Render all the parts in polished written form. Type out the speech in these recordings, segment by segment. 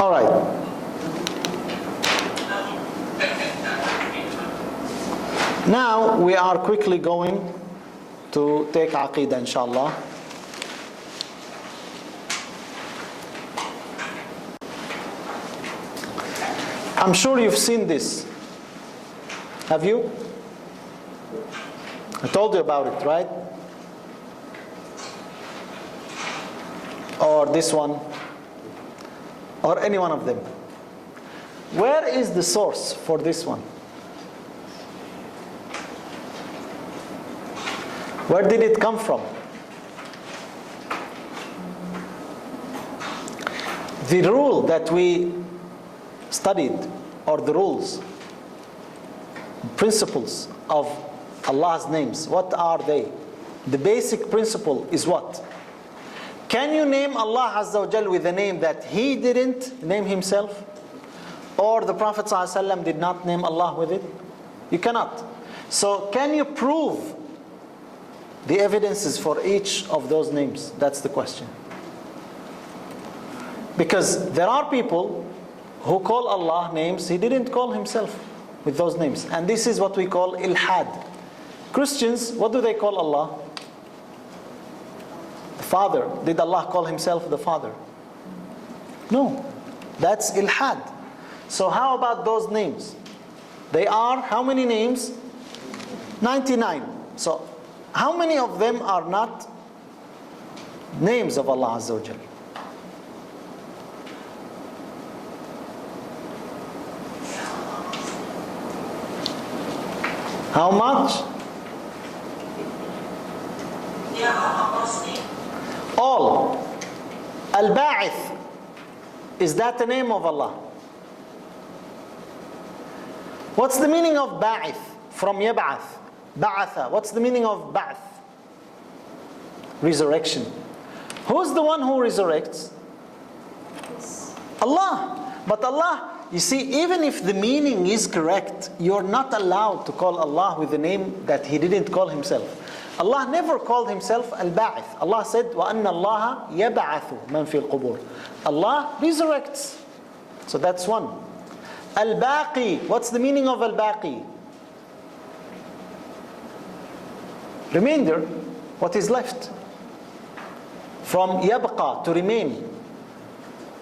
All right. Now we are quickly going to take Aqidah, inshallah. I'm sure you've seen this. Have you? I told you about it, right? Or this one, or any one of them. Where is the source for this one? Where did it come from? The rule that we studied, or the rules, principles of Allah's names, what are they? The basic principle is what? Can you name Allah Azza wa Jal with a name that He didn't name Himself? Or the Prophet ﷺ did not name Allah with it? You cannot. So can you prove the evidences for each of those names? That's the question. Because there are people who call Allah names He didn't call Himself with those names. And this is what we call ilhad. Christians, what do they call Allah? The Father. Did Allah call Himself the Father? No. That's ilhad. So how about those names? They are, how many names? 99. So how many of them are not names of Allah Azza wa Jal? How much? All. Al-Ba'ith. Is that the name of Allah? What's the meaning of Ba'ith? From Yab'ath. Ba'atha. What's the meaning of Ba'ath? Resurrection. Who's the one who resurrects? Allah. But Allah, you see, even if the meaning is correct, you're not allowed to call Allah with a name that He didn't call Himself. Allah never called Himself Al-Ba'ith. Allah said, وَأَنَّ اللَّهَ يَبْعَثُ مَنْ فِي الْقُبُورِ. Allah resurrects. So that's one. Al-Baqi. What's the meaning of Al-Baqi? Remainder. What is left? From yabqa, to remain.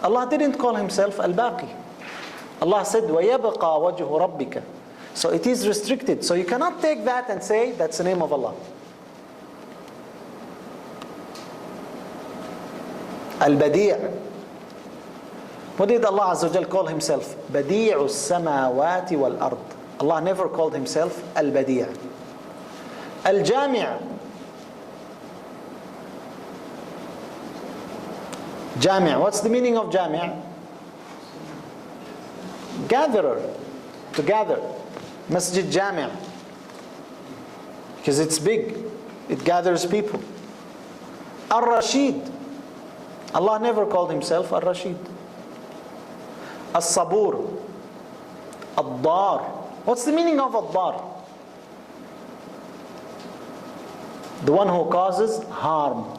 Allah didn't call Himself Al-Baqi. Allah said, وَيَبْقَى وَجْهُ رَبِّكَ. So it is restricted. So you cannot take that and say that's the name of Allah. Al-Badi'. What did Allah Azza wa Jal call Himself? Badi'u as-samawati wal-ard. Allah never called Himself Al-Badi'. Al-Jami'. Jami'. What's the meaning of Jami'? Gatherer. To gather. Masjid Jami'. Because it's big. It gathers people. Ar-Rashid. Allah never called Himself Ar-Rashid. As-Sabur. Ad-Dar. What's the meaning of Ad-Dar? The one who causes harm.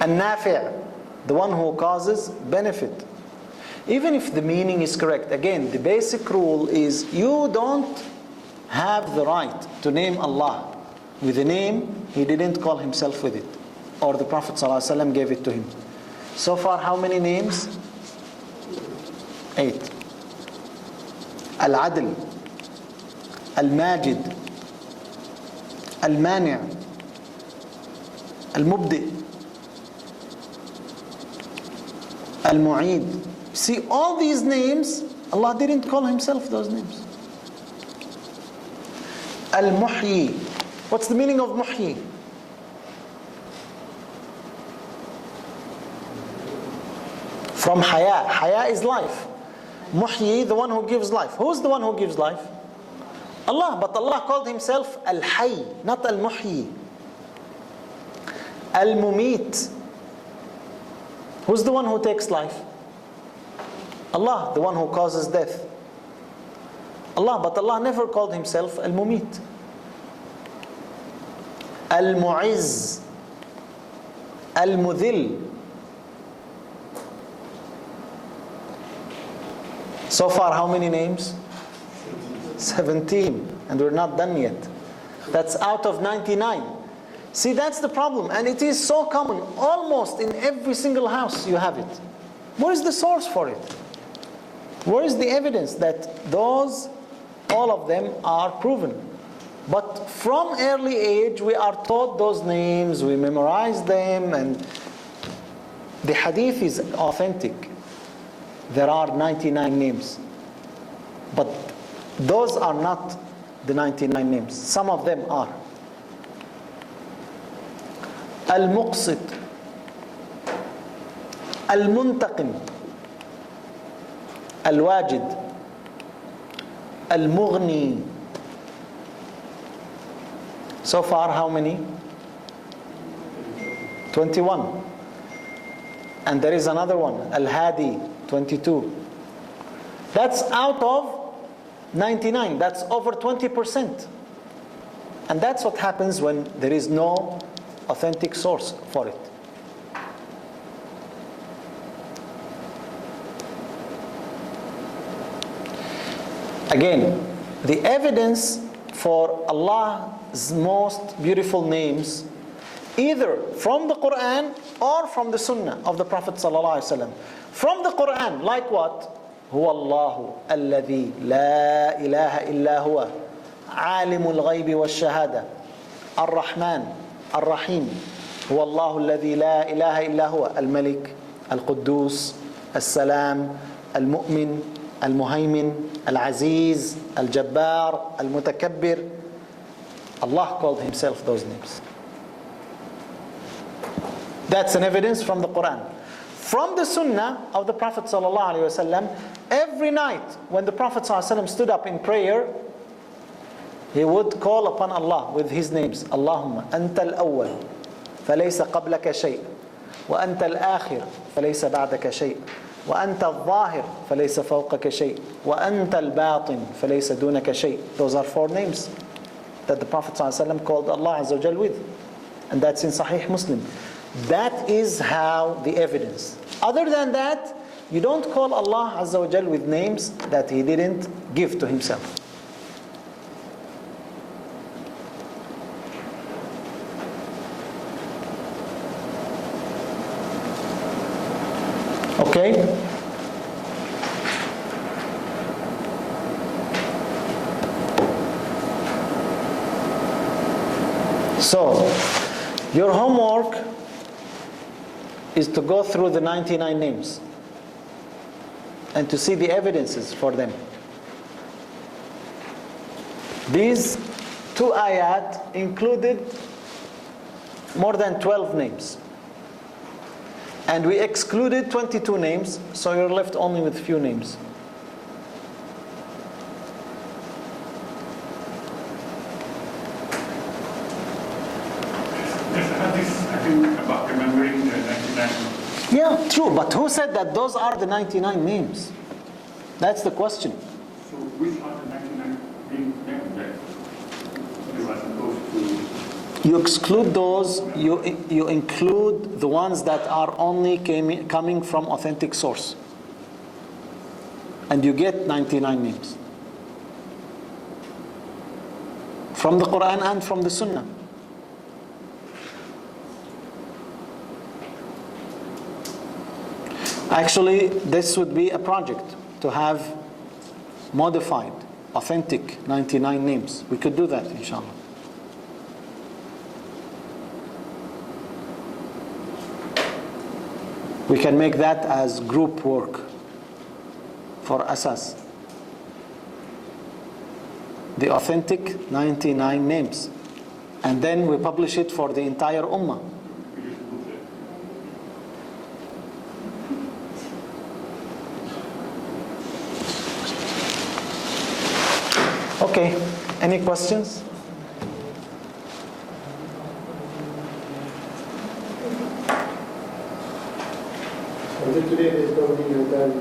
An-Nafi'. The one who causes benefit. Even if the meaning is correct, again, the basic rule is you don't have the right to name Allah with a name He didn't call Himself with it, or the Prophet ﷺ gave it to Him. So far, how many names? 8. Al-Adl, Al-Majid, Al-Mani', Al-Mubdi', Al-Mu'id. See, all these names, Allah didn't call Himself those names. Al-Muhyi. What's the meaning of Muhyi? From Haya. Haya is life. Muhyi, the one who gives life. Who's the one who gives life? Allah. But Allah called Himself Al-Hayy, not Al-Muhyi. Al-Mumit. Who's the one who takes life? Allah, the one who causes death. Allah, but Allah never called Himself Al-Mumit. Al-Mu'izz, Al-Mudhil. So far, how many names? 17. And we're not done yet. That's out of 99. See, that's the problem. And it is so common. Almost in every single house you have it. What is the source for it? Where is the evidence that those, all of them are proven? But from early age, we are taught those names, we memorize them, and the hadith is authentic. There are 99 names. But those are not the 99 names. Some of them are. Al-Muqsit, Al-Muntaqim, Al-Wajid, Al-Mughni. So far, how many? 21. And there is another one, Al-Hadi, 22. That's out of 99. That's over 20%. And that's what happens when there is no authentic source for it. Again, the evidence for Allah's most beautiful names, either from the Quran or from the Sunnah of the Prophet ﷺ. From the Quran, like what? هو الله الذي لا إله إلا هو عالم الغيب والشهادة الرحمن الرحيم هو الله الذي لا إله إلا هو الملك القدوس السلام المؤمن المهيمن العزيز الجبار المتكبر. Allah called himself those names. That's an evidence from the Quran. From the Sunnah of the Prophet ﷺ, every night when the Prophet ﷺ stood up in prayer, he would call upon Allah with his names. Allahumma anta al-awwal falaysa qablaka shay' wa anta al-akhir falaysa ba'daka shay' wa anta al-zahir falaysa fawqaka shay' wa anta al-batin falaysa dunaka shay'. Those are 4 names that the Prophet ﷺ called Allah Azza wa Jal with. And that's in Sahih Muslim. That is how the evidence. Other than that, you don't call Allah Azza wa Jal with names that He didn't give to Himself. Okay? So, your homework is to go through the 99 names and to see the evidences for them. These 2 ayat included more than 12 names. And we excluded 22 names, so you're left only with few names. About remembering the 99. Yeah, true, but who said that those are the 99 names? That's the question. So which are the 99 names that you are supposed to? You exclude those, you include the ones that are only coming from authentic source. And you get 99 names. From the Quran and from the Sunnah. Actually, this would be a project to have modified, authentic 99 names. We could do that, inshallah. We can make that as group work for ASAS. The authentic 99 names. And then we publish it for the entire ummah. Okay, any questions? Until today, there's nobody has done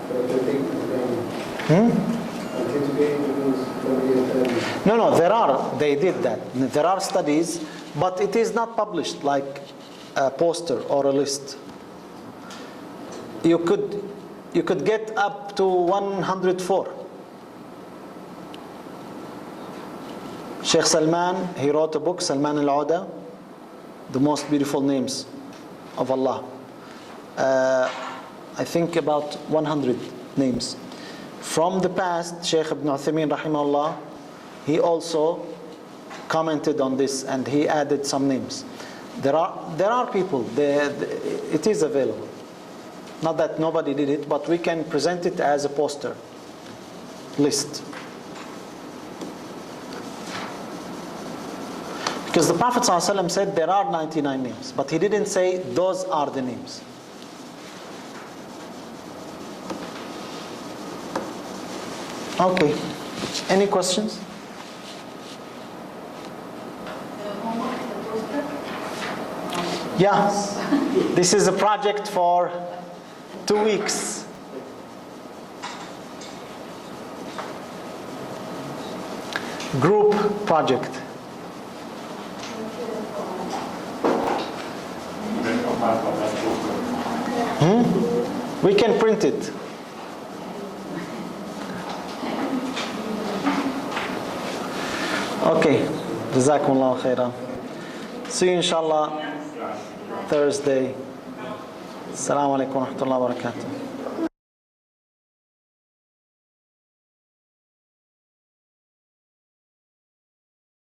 authentic Islam. Until today, nobody has done. No, they did that. There are studies, but it is not published like a poster or a list. You could you could get up to 104. Sheikh Salman, he wrote a book, Salman al-Auda, the most beautiful names of Allah. I think about 100 names. From the past, Sheikh Ibn Uthaymeen rahimahullah, he also commented on this and he added some names. There are people, it is available. Not that nobody did it, but we can present it as a poster list. Because the Prophet ﷺ said there are 99 names, but he didn't say those are the names. Okay. Any questions? Yeah. This is a project for 2 weeks. Group project. We can print it. Okay. Jazakumullah khairan. See you inshallah Thursday. Assalamu alaikum wa rahmatullahi wa barakatuh.